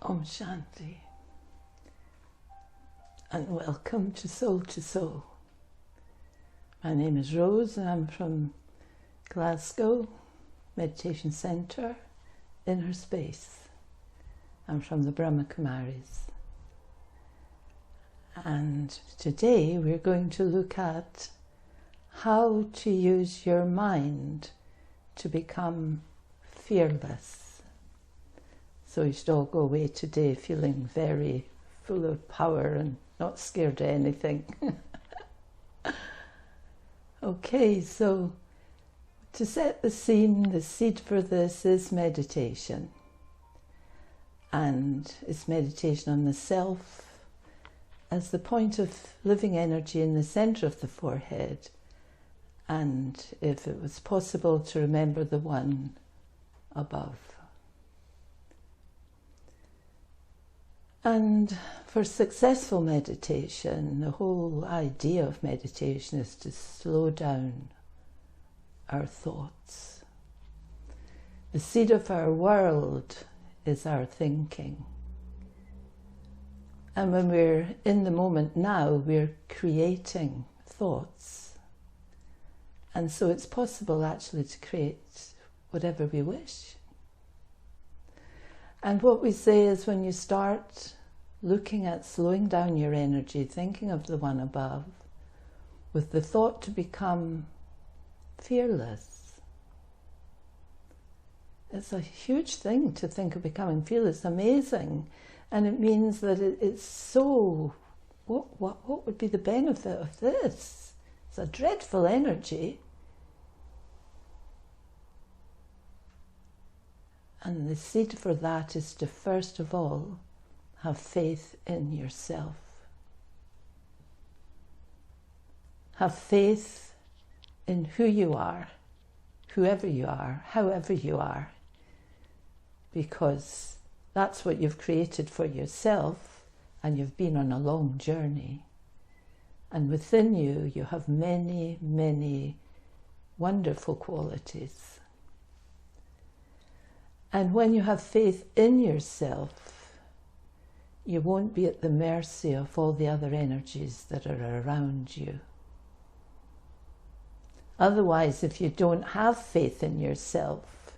Om Shanti, and welcome to Soul to Soul. My name is Rose and I'm from Glasgow Meditation Centre, Inner Space. I'm from the Brahma Kumaris. And today we're going to look at how to use your mind to become fearless. So you should all go away today feeling very full of power and not scared of anything. Okay, so to set the scene, the seed for this is meditation. And it's meditation on the self as the point of living energy in the centre of the forehead. And if it was possible, to remember the one above. And for successful meditation, the whole idea of meditation is to slow down our thoughts. The seed of our world is our thinking. And when we're in the moment now, we're creating thoughts. And so it's possible actually to create whatever we wish. And what we say is, when you start looking at slowing down your energy, thinking of the one above, with the thought to become fearless. It's a huge thing to think of becoming fearless, amazing. And it means that it's so, what would be the benefit of this? It's a dreadful energy. And the seed for that is to first of all have faith in yourself. Have faith in who you are, whoever you are, however you are, because that's what you've created for yourself, and you've been on a long journey. And within you, you have many, many wonderful qualities. And when you have faith in yourself, you won't be at the mercy of all the other energies that are around you. Otherwise, if you don't have faith in yourself,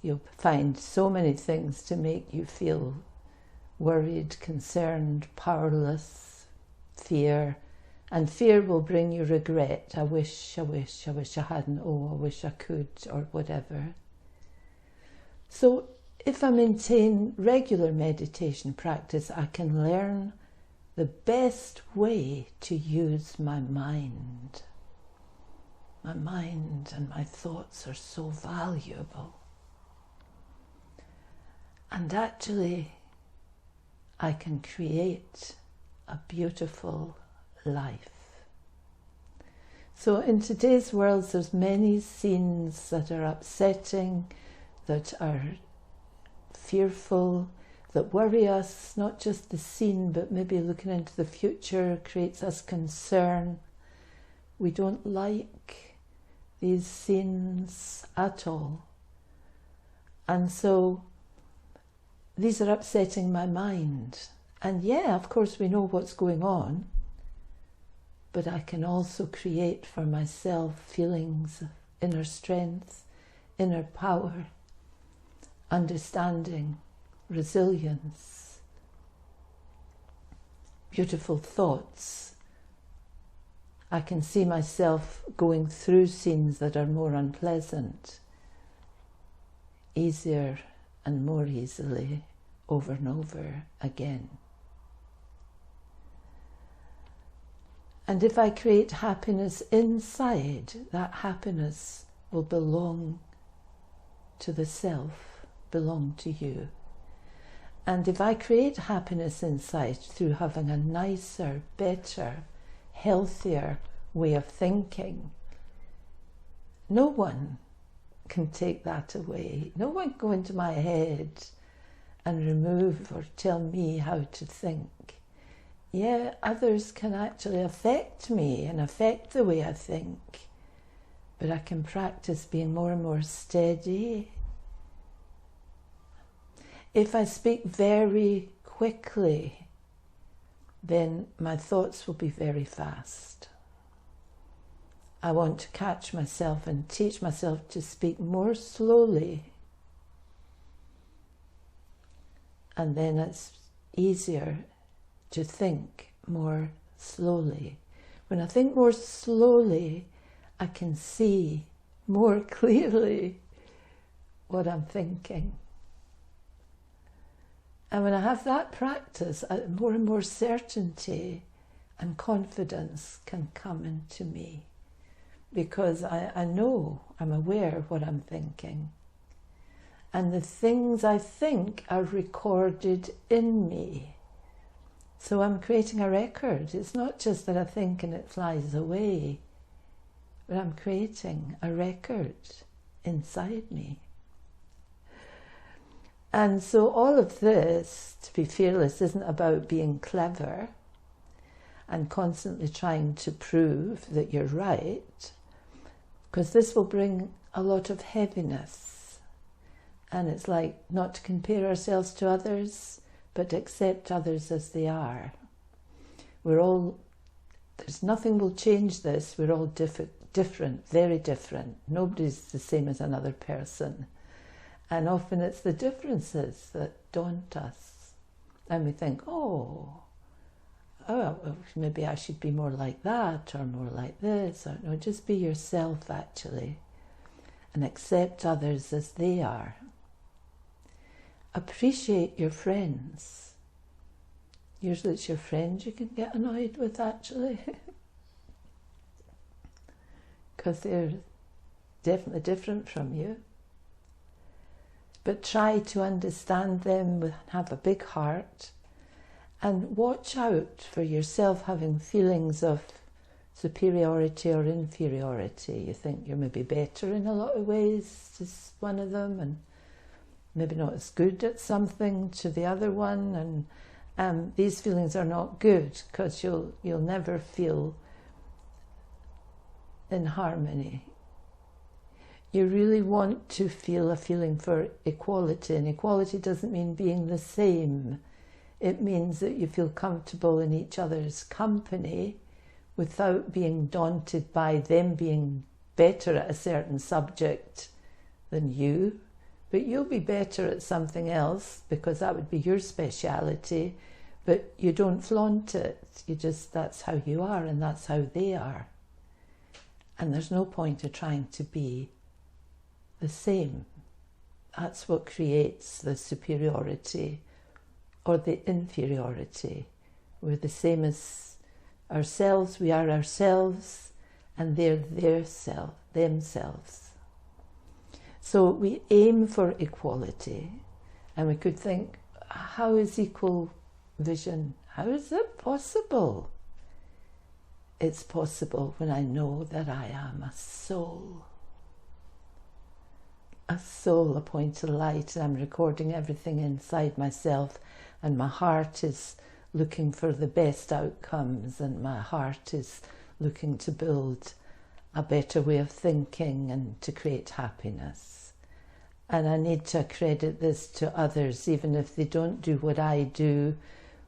you'll find so many things to make you feel worried, concerned, powerless, fear. And fear will bring you regret. I wish I hadn't, I wish I could, or whatever. So if I maintain regular meditation practice, I can learn the best way to use my mind. My mind and my thoughts are so valuable. And actually, I can create a beautiful life. So in today's world, there's many scenes that are upsetting, that are fearful, that worry us. Not just the scene, but maybe looking into the future creates us concern. We don't like these scenes at all. And so these are upsetting my mind. And yeah, of course we know what's going on, but I can also create for myself feelings of inner strength, inner power, understanding, resilience, beautiful thoughts. I can see myself going through scenes that are more unpleasant, easier and more easily, over and over again. And if I create happiness inside, that happiness will belong to the self, belong to you. And if I create happiness inside through having a nicer, better, healthier way of thinking, no one can take that away. No one can go into my head and remove or tell me how to think. Yeah, others can actually affect me and affect the way I think, but I can practice being more and more steady. If I speak very quickly, then my thoughts will be very fast. I want to catch myself and teach myself to speak more slowly, and then it's easier to think more slowly. When I think more slowly, I can see more clearly what I'm thinking. And when I have that practice, more and more certainty and confidence can come into me, because I know, I'm aware of what I'm thinking. And the things I think are recorded in me. So I'm creating a record. It's not just that I think and it flies away, but I'm creating a record inside me. And so all of this, to be fearless, isn't about being clever and constantly trying to prove that you're right, because this will bring a lot of heaviness. And it's like not to compare ourselves to others, but to accept others as they are. There's nothing will change this. We're all different, very different. Nobody's the same as another person. And often it's the differences that daunt us. And we think, oh, maybe I should be more like that or more like this. Or no, just be yourself, actually, and accept others as they are. Appreciate your friends. Usually it's your friends you can get annoyed with, actually, because they're definitely different from you. But try to understand them, have a big heart, and watch out for yourself having feelings of superiority or inferiority. You think you're maybe better in a lot of ways to one of them, and maybe not as good at something to the other one, and these feelings are not good, because you'll never feel in harmony. You really want to feel a feeling for equality, and equality doesn't mean being the same. It means that you feel comfortable in each other's company without being daunted by them being better at a certain subject than you. But you'll be better at something else because that would be your speciality, but you don't flaunt it. That's how you are and that's how they are. And there's no point of trying to be the same. That's what creates the superiority or the inferiority. We're the same as ourselves, we are ourselves, and they're themselves. So we aim for equality, and we could think, how is equal vision? How is it possible? It's possible when I know that I am a soul, a point of light, and I'm recording everything inside myself, and my heart is looking for the best outcomes, and my heart is looking to build a better way of thinking and to create happiness. And I need to accredit this to others, even if they don't do what I do,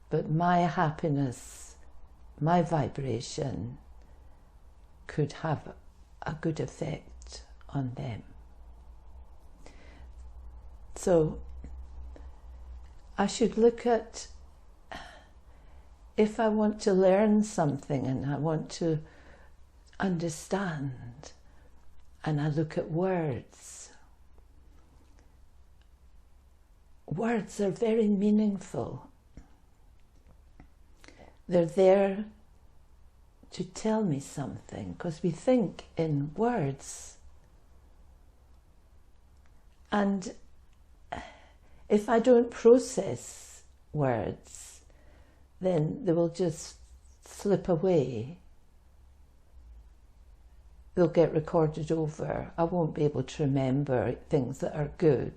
but my happiness, my vibration could have a good effect on them. So I should look at, if I want to learn something and I want to understand, and I look at words. Words are very meaningful. They're there to tell me something, because we think in words. And if I don't process words, then they will just slip away. They'll get recorded over. I won't be able to remember things that are good.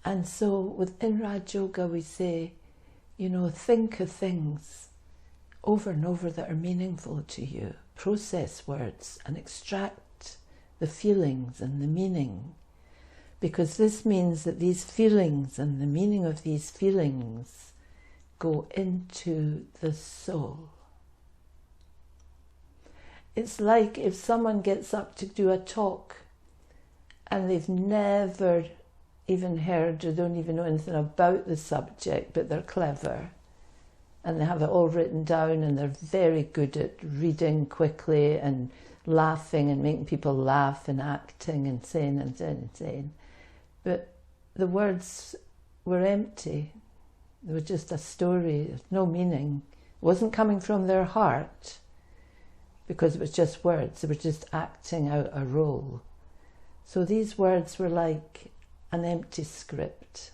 And so within Raj Yoga we say, think of things over and over that are meaningful to you. Process words and extract the feelings and the meaning. because this means that these feelings and the meaning of these feelings go into the soul. It's like if someone gets up to do a talk and they've never even heard or don't even know anything about the subject, but they're clever and they have it all written down and they're very good at reading quickly and laughing and making people laugh and acting and saying and saying and saying. But the words were empty. They were just a story, no meaning. It wasn't coming from their heart because it was just words. They were just acting out a role. So these words were like an empty script.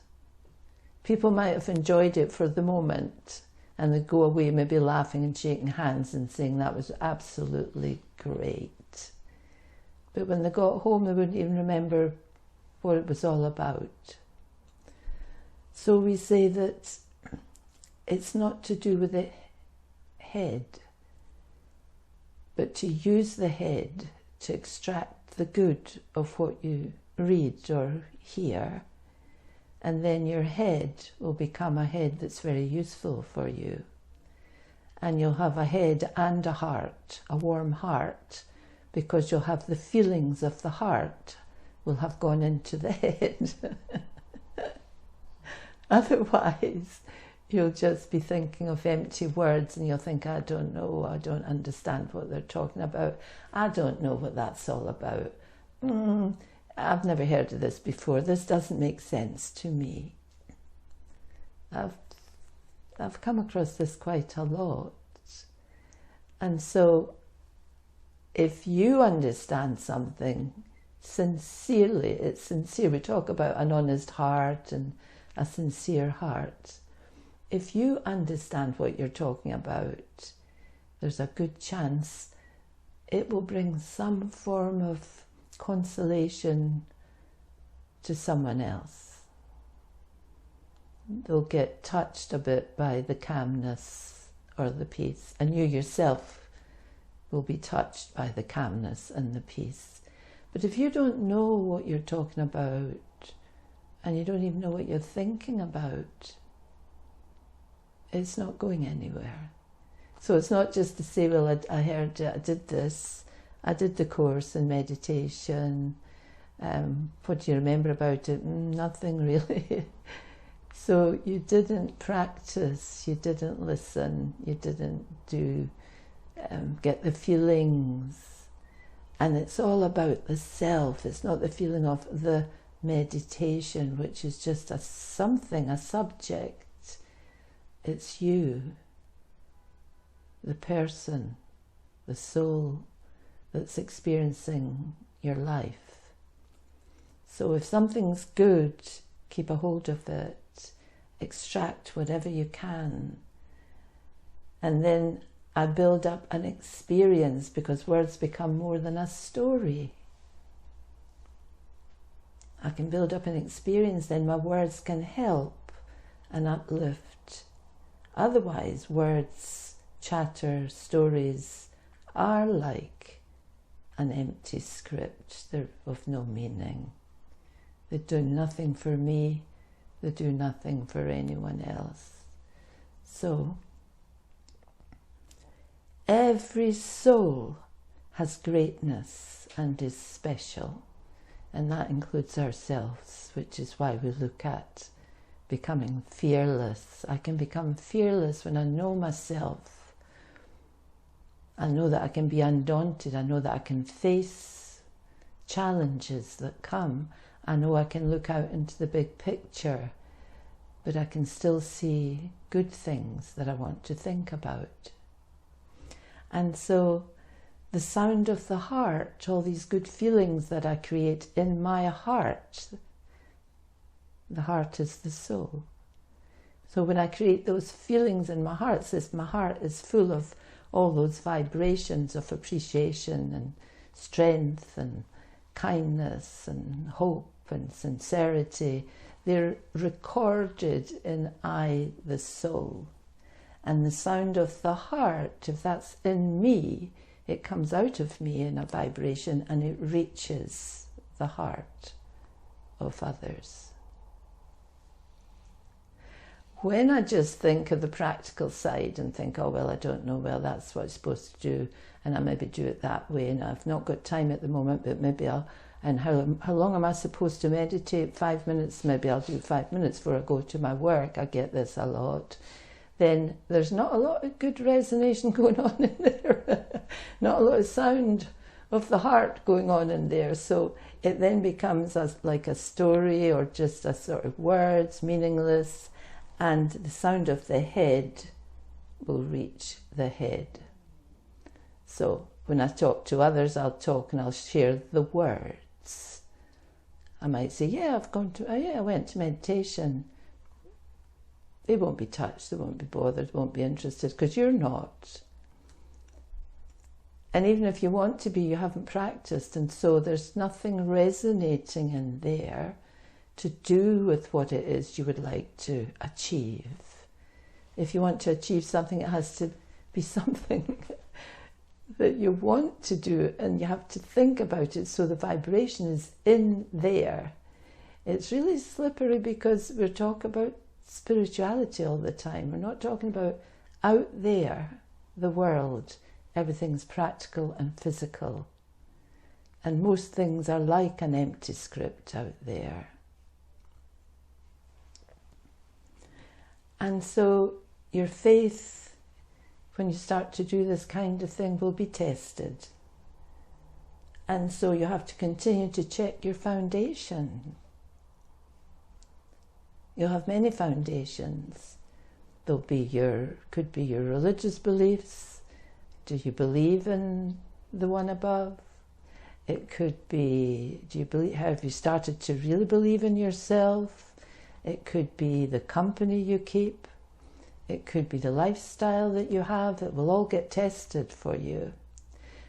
People might have enjoyed it for the moment and they'd go away maybe laughing and shaking hands and saying that was absolutely great. But when they got home, they wouldn't even remember what it was all about. So we say that it's not to do with the head, but to use the head to extract the good of what you read or hear, and then your head will become a head that's very useful for you. And you'll have a head and a heart, a warm heart, because you'll have the feelings of the heart will have gone into the head. Otherwise, you'll just be thinking of empty words and you'll think, I don't know, I don't understand what they're talking about. I don't know what that's all about. I've never heard of this before. This doesn't make sense to me. I've come across this quite a lot. And so if you understand something sincerely, it's sincere. We talk about an honest heart and a sincere heart. If you understand what you're talking about, there's a good chance it will bring some form of consolation to someone else. They'll get touched a bit by the calmness or the peace, and you yourself will be touched by the calmness and the peace. But if you don't know what you're talking about and you don't even know what you're thinking about, it's not going anywhere. So it's not just to say, well, I heard, I did this, I did the course in meditation. What do you remember about it? Nothing really. So you didn't practice, you didn't listen, you didn't get the feelings. And it's all about the self. It's not the feeling of the meditation, which is just a subject. It's you, the person, the soul that's experiencing your life. So if something's good, keep a hold of it, extract whatever you can, and then I build up an experience, because words become more than a story. I can build up an experience, then my words can help and uplift. Otherwise, words, chatter, stories are like an empty script. They're of no meaning. They do nothing for me. They do nothing for anyone else. So, every soul has greatness and is special, and that includes ourselves, which is why we look at becoming fearless. I can become fearless when I know myself. I know that I can be undaunted. I know that I can face challenges that come. I know I can look out into the big picture, but I can still see good things that I want to think about. And so the sound of the heart, all these good feelings that I create in my heart, the heart is the soul. So when I create those feelings in my heart, my heart is full of all those vibrations of appreciation and strength and kindness and hope and sincerity. They're recorded in I, the soul. And the sound of the heart, if that's in me, it comes out of me in a vibration and it reaches the heart of others. When I just think of the practical side and think, oh, well, I don't know, well, that's what I'm supposed to do, and I maybe do it that way, and I've not got time at the moment, but maybe I'll, and how long am I supposed to meditate? 5 minutes, maybe I'll do 5 minutes before I go to my work. I get this a lot. Then there's not a lot of good resonation going on in there, not a lot of sound of the heart going on in there. So it then becomes like a story or just a sort of words, meaningless, and the sound of the head will reach the head. So when I talk to others, I'll talk and I'll share the words. I might say, yeah, I went to meditation. They won't be touched, they won't be bothered, won't be interested, because you're not. And even if you want to be, you haven't practiced, and so there's nothing resonating in there to do with what it is you would like to achieve. If you want to achieve something, it has to be something that you want to do, and you have to think about it so the vibration is in there. It's really slippery because we're talking about spirituality all the time. We're not talking about out there, the world. Everything's practical and physical. And most things are like an empty script out there. And so your faith, when you start to do this kind of thing, will be tested. And so you have to continue to check your foundation. You'll have many foundations. There'll be could be your religious beliefs. Do you believe in the one above? It could be, have you started to really believe in yourself? It could be the company you keep. It could be the lifestyle that you have. It will all get tested for you.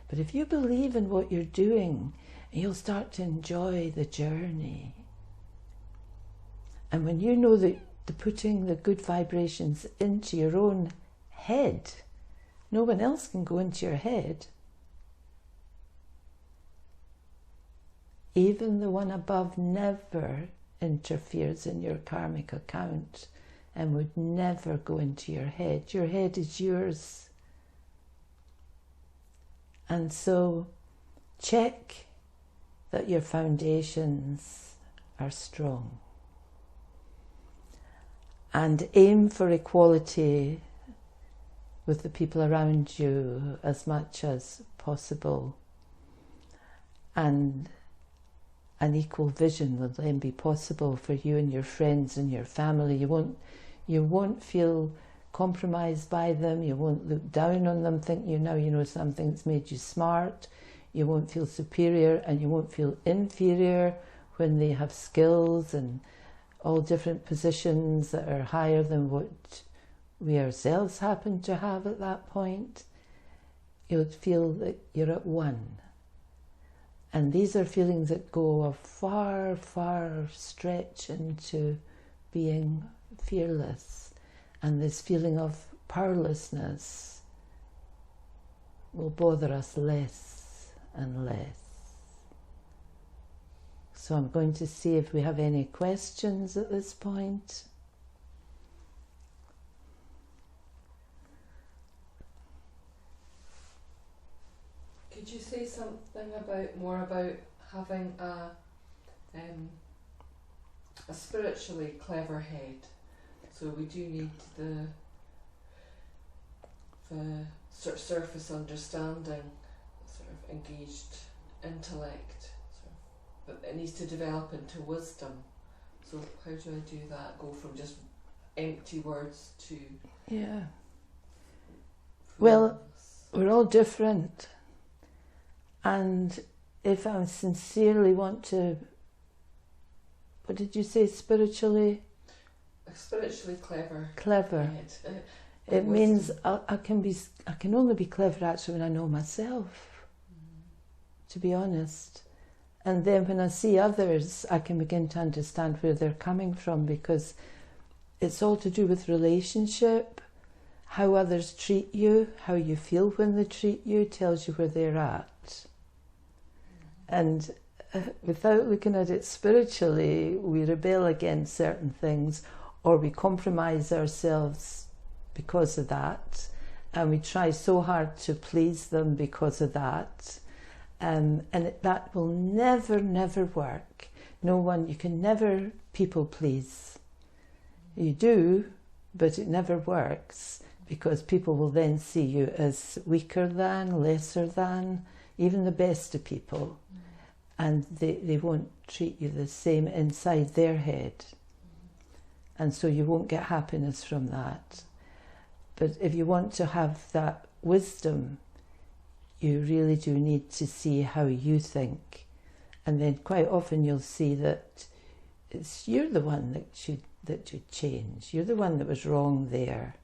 But if you believe in what you're doing, you'll start to enjoy the journey. And when you know that putting the good vibrations into your own head, no one else can go into your head. Even the one above never interferes in your karmic account and would never go into your head. Your head is yours. And so check that your foundations are strong. And aim for equality with the people around you as much as possible. And an equal vision will then be possible for you and your friends and your family. You won't feel compromised by them. You won't look down on them, think you know something that's made you smart. You won't feel superior, and you won't feel inferior when they have skills and all different positions that are higher than what we ourselves happen to have at that point. You'll feel that you're at one. And these are feelings that go a far, far stretch into being fearless. And this feeling of powerlessness will bother us less and less. So I'm going to see if we have any questions at this point. Could you say something more about having a spiritually clever head? So we do need the sort of surface understanding, sort of engaged intellect, but it needs to develop into wisdom. So how do I do that? Go from just empty words to... Yeah. Well, we're all different. And if I sincerely want to... What did you say, spiritually? Spiritually clever. Clever. It means I can only be clever actually when I know myself, to be honest. And then when I see others, I can begin to understand where they're coming from, because it's all to do with relationship. How others treat you, how you feel when they treat you, tells you where they're at. And without looking at it spiritually, we rebel against certain things, or we compromise ourselves because of that, and we try so hard to please them because of that, and that will never work. You can never people please. You do, but it never works, because people will then see you as weaker than, lesser than, even the best of people. And they won't treat you the same inside their head. And so you won't get happiness from that. But if you want to have that wisdom, you really do need to see how you think. And then quite often you'll see that you're the one that should change. You're the one that was wrong there.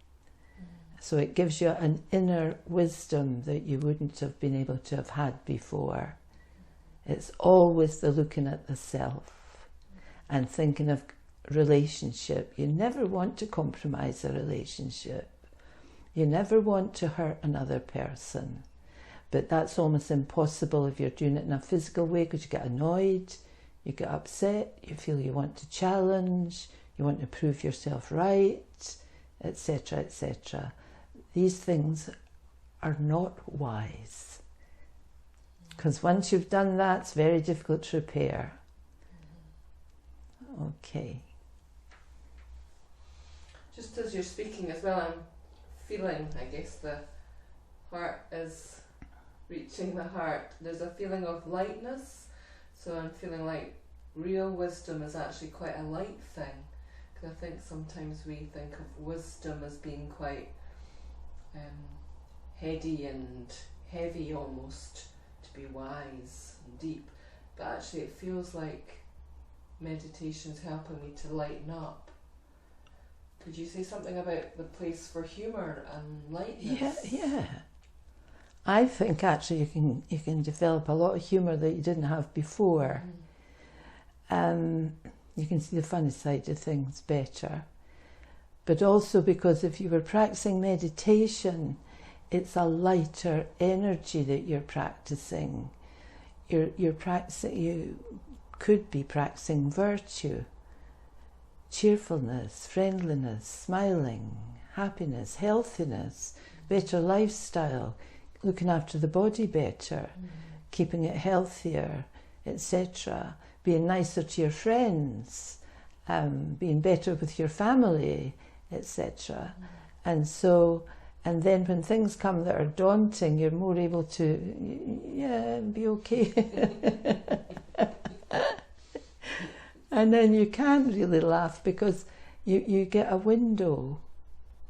So it gives you an inner wisdom that you wouldn't have been able to have had before. It's always the looking at the self and thinking of relationship. You never want to compromise a relationship. You never want to hurt another person. But that's almost impossible if you're doing it in a physical way, because you get annoyed, you get upset, you feel you want to challenge, you want to prove yourself right, etc., etc. These things are not wise. Because once you've done that, it's very difficult to repair. Okay. Just as you're speaking as well, I'm feeling, I guess, the heart is reaching the heart. There's a feeling of lightness. So I'm feeling like real wisdom is actually quite a light thing. Because I think sometimes we think of wisdom as being quite heady and heavy almost, to be wise and deep, but actually it feels like meditation's helping me to lighten up. Could you say something about the place for humour and lightness? Yeah. I think actually you can develop a lot of humour that you didn't have before. You can see the funny side of things better. But also because if you were practicing meditation, it's a lighter energy that you're practicing. You're practicing. You could be practicing virtue, cheerfulness, friendliness, smiling, happiness, healthiness, better lifestyle, looking after the body better, keeping it healthier, etc. Being nicer to your friends, being better with your family, etc. And then when things come that are daunting, you're more able to, be okay. And then you can really laugh because you get a window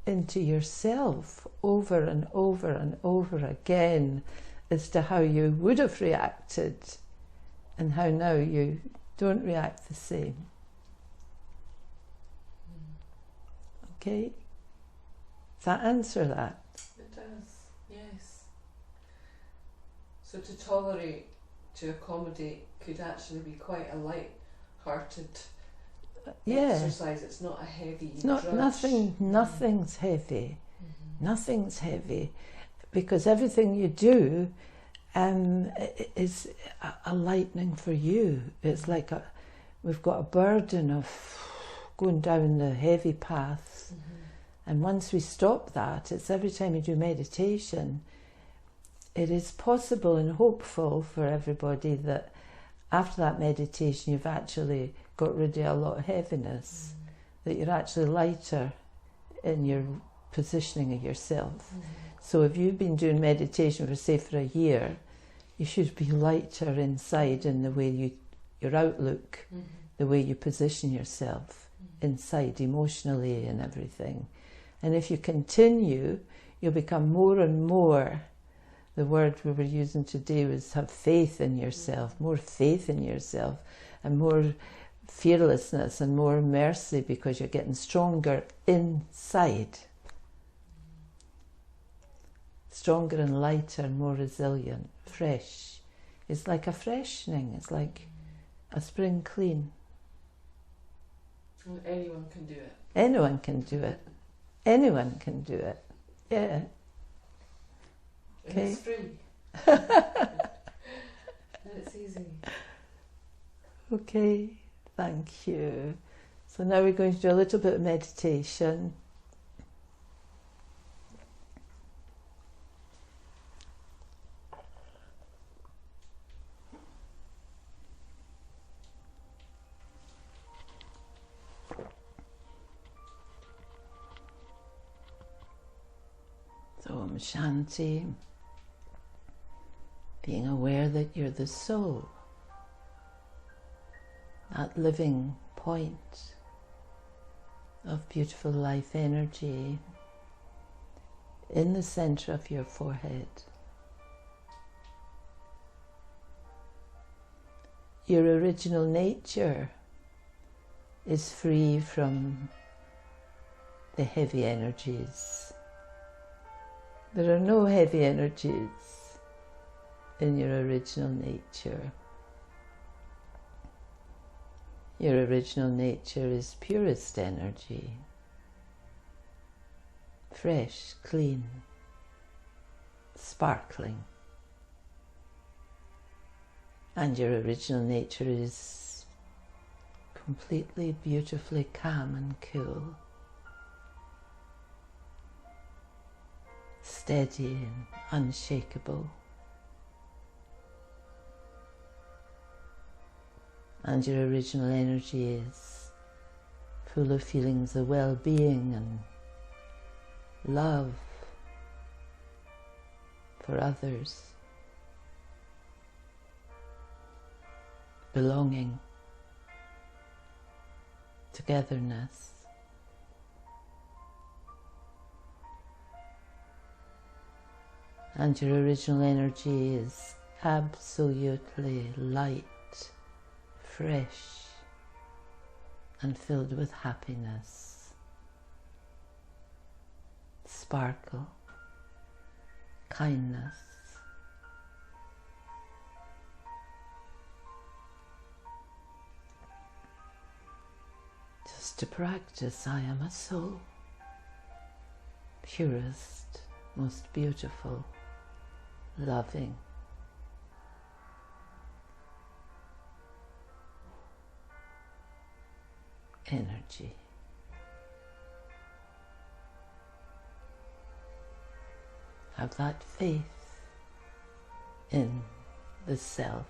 into yourself over and over and over again as to how you would have reacted and how now you don't react the same. Okay? Does that answer that? It does, yes. So to tolerate, to accommodate could actually be quite a light-hearted exercise. It's not a heavy drudge. Nothing's heavy. Nothing's heavy, because everything you do is a lightening for you. It's like we've got a burden of going down the heavy path, and once we stop that, it's every time you do meditation, it is possible and hopeful for everybody that after that meditation you've actually got rid of a lot of heaviness, that you're actually lighter in your positioning of yourself. So if you've been doing meditation for a year, you should be lighter inside in the way your outlook, the way you position yourself inside emotionally and everything. And if you continue, you'll become more and more, the word we were using today was have faith in yourself, more faith in yourself, and more fearlessness and more mercy, because you're getting stronger inside. Stronger and lighter and more resilient, fresh. It's like a freshening, it's like a spring clean. Well, anyone can do it. Anyone can do it. Anyone can do it. Yeah. And it's free. And it's easy. Okay, thank you. So now we're going to do a little bit of meditation. So Om Shanti, being aware that you're the soul, that living point of beautiful life energy in the center of your forehead. Your original nature is free from the heavy energies. There are no heavy energies in your original nature. Your original nature is purest energy, fresh, clean, sparkling. And your original nature is completely, beautifully calm and cool, steady and unshakable. And your original energy is full of feelings of well-being and love for others, belonging, togetherness. And your original energy is absolutely light, fresh, and filled with happiness, sparkle, kindness. Just to practice, I am a soul, purest, most beautiful, loving, energy. Have that faith in the self.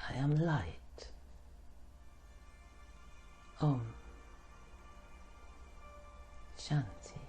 I am light. Om Shanti.